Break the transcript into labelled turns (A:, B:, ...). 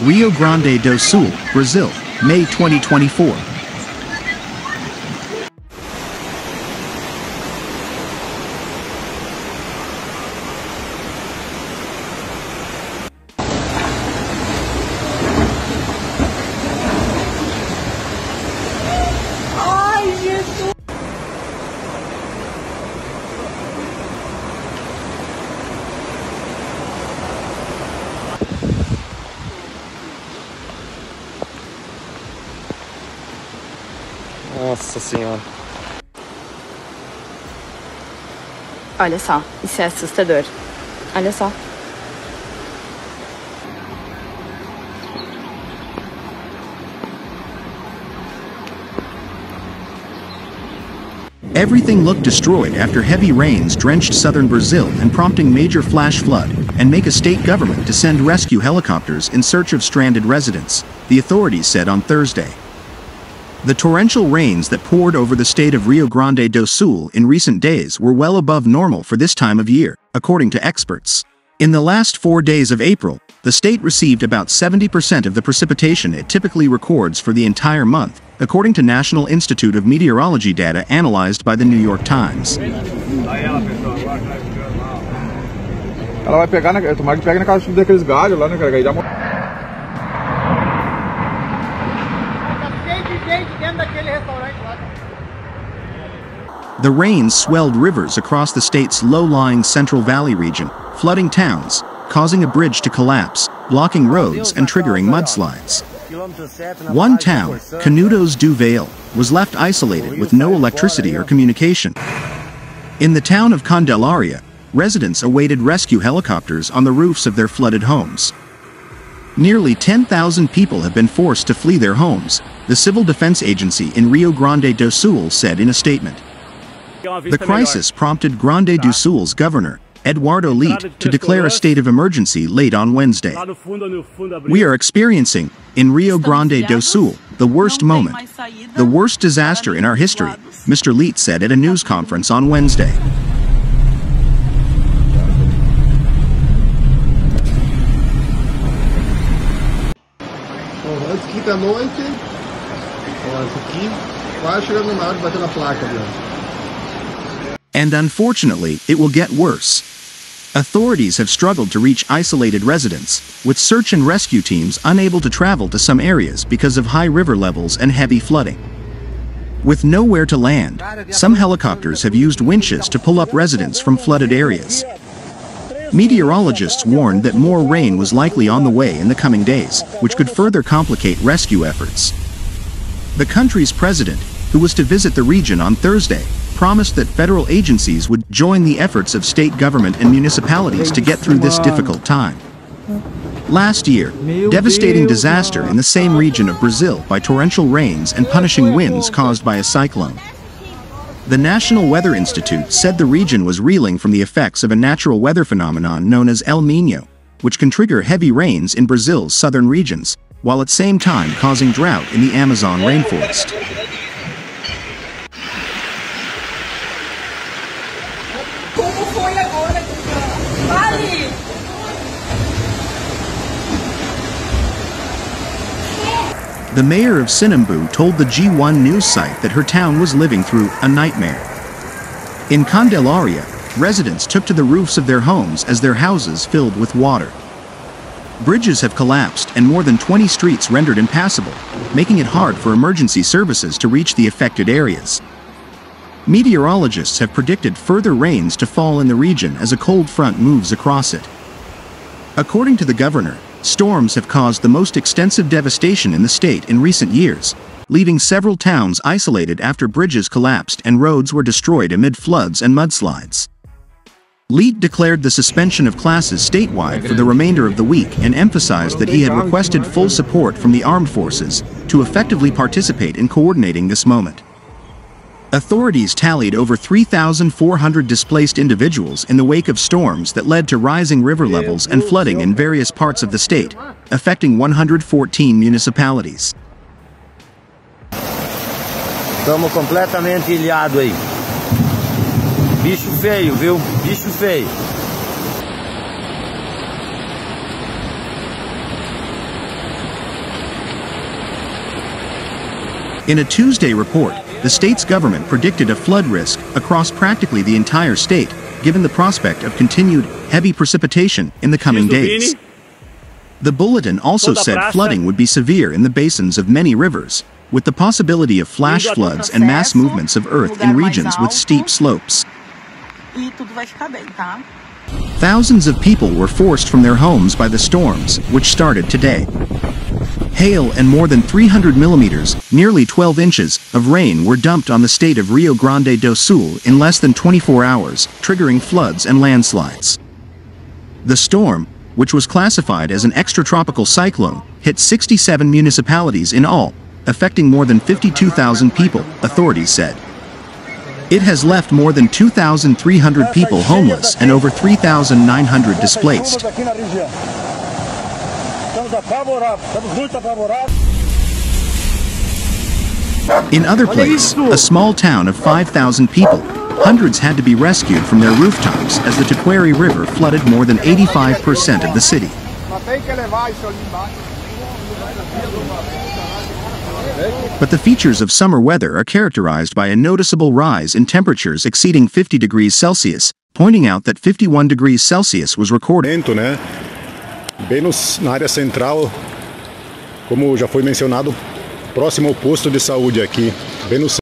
A: Rio Grande do Sul, Brazil, May 2024.
B: Nossa Senhora.
C: Olha só, isso é assustador. Olha só.
A: Everything looked destroyed after heavy rains drenched southern Brazil and prompting major flash flood and make a state government to send rescue helicopters in search of stranded residents, the authorities said on Thursday. The torrential rains that poured over the state of Rio Grande do Sul in recent days were well above normal for this time of year, according to experts. In the last 4 days of April, the state received about 70% of the precipitation it typically records for the entire month, according to National Institute of Meteorology data analyzed by the New York Times.
D: Ela vai pegar tomara que pegue naquela chuva daqueles galhos lá, né, cara? Aí dá uma...
A: The rains swelled rivers across the state's low-lying Central Valley region, flooding towns, causing a bridge to collapse, blocking roads and triggering mudslides. One town, Canudos do Vale, was left isolated with no electricity or communication. In the town of Candelaria, residents awaited rescue helicopters on the roofs of their flooded homes. Nearly 10,000 people have been forced to flee their homes, the Civil Defense Agency in Rio Grande do Sul said in a statement. The crisis prompted Grande do Sul's governor, Eduardo Leite, to declare a state of emergency late on Wednesday. We are experiencing, in Rio Grande do Sul, the worst moment, the worst disaster in our history, Mr. Leite said at a news conference on Wednesday.
E: Antes quinta-noite, aqui, quase chegando na hora de bater na placa ali.
A: And unfortunately, it will get worse. Authorities have struggled to reach isolated residents, with search and rescue teams unable to travel to some areas because of high river levels and heavy flooding. With nowhere to land, some helicopters have used winches to pull up residents from flooded areas. Meteorologists warned that more rain was likely on the way in the coming days, which could further complicate rescue efforts. The country's president, who was to visit the region on Thursday, promised that federal agencies would join the efforts of state government and municipalities to get through this difficult time. Last year, devastating disaster in the same region of Brazil by torrential rains and punishing winds caused by a cyclone. The National Weather Institute said the region was reeling from the effects of a natural weather phenomenon known as El Niño, which can trigger heavy rains in Brazil's southern regions, while at the same time causing drought in the Amazon rainforest. The mayor of Sinambu told the G1 news site that her town was living through a nightmare. In Candelaria, residents took to the roofs of their homes as their houses filled with water. Bridges have collapsed and more than 20 streets rendered impassable, making it hard for emergency services to reach the affected areas. Meteorologists have predicted further rains to fall in the region as a cold front moves across it. According to the governor, storms have caused the most extensive devastation in the state in recent years, leaving several towns isolated after bridges collapsed and roads were destroyed amid floods and mudslides. Leite declared the suspension of classes statewide for the remainder of the week and emphasized that he had requested full support from the armed forces to effectively participate in coordinating this moment. Authorities tallied over 3,400 displaced individuals in the wake of storms that led to rising river levels and flooding in various parts of the state, affecting 114 municipalities.
F: Estamos completamente ilhados aí. Bicho feio, viu? Bicho feio.
A: In a Tuesday report, the state's government predicted a flood risk across practically the entire state, given the prospect of continued heavy precipitation in the coming days. The bulletin also said flooding would be severe in the basins of many rivers, with the possibility of flash floods and mass movements of earth in regions with steep slopes. Thousands of people were forced from their homes by the storms, which started today. Hail and more than 300 millimeters, nearly 12 inches, of rain were dumped on the state of Rio Grande do Sul in less than 24 hours, triggering floods and landslides. The storm, which was classified as an extratropical cyclone, hit 67 municipalities in all, affecting more than 52,000 people, authorities said. It has left more than 2,300 people homeless and over 3,900 displaced. In other places, a small town of 5,000 people, hundreds had to be rescued from their rooftops as the Taquari River flooded more than 85% of the city. But the features of summer weather are characterized by a noticeable rise in temperatures exceeding 50 degrees Celsius, pointing out that 51 degrees Celsius was recorded.
G: Bem na área central, como já foi mencionado, próximo ao posto de saúde aqui, bem no